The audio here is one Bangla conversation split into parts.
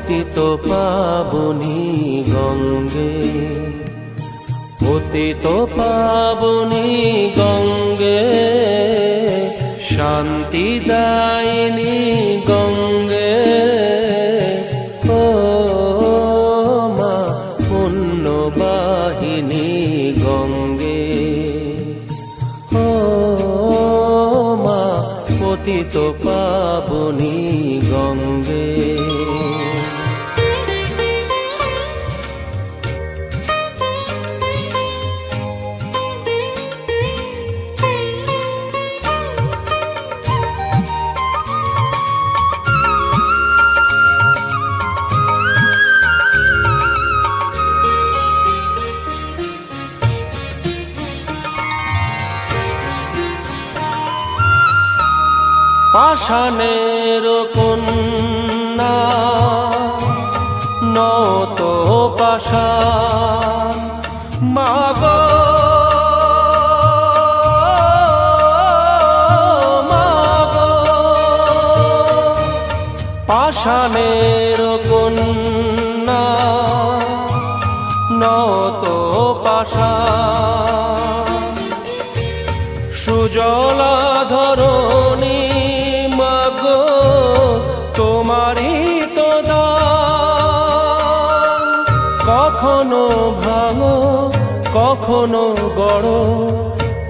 পতিত পাবনী গঙ্গে, পতিত পাবনী গঙ্গে, শান্তিদায়িনী গঙ্গে। ও মা পুণ্যবাহিনী গঙ্গে, ও মা পতিত পাবনী গঙ্গে। পাষাণের কন্যা নত পাষাণ, মাগো মাগো, পাষাণের কন্যা নত পাষাণ, সুজলা ধরণী মাগো তোমারই তো দান। কখনো ভাঙো কখনো গড়ো,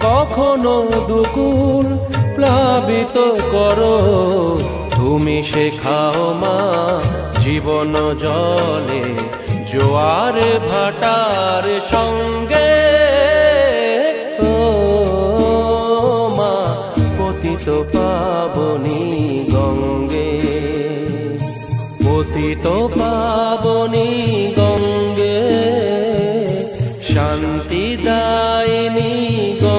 কখনো দুকুল প্লাবিত করো, তুমি শেখাও মা জীবন জলে জোয়ার ভাটার সঙ্গে। পতিত পাবনী গঙ্গে, পতিত পাবনী গঙ্গে, শান্তিদায়িনী গঙ্গে।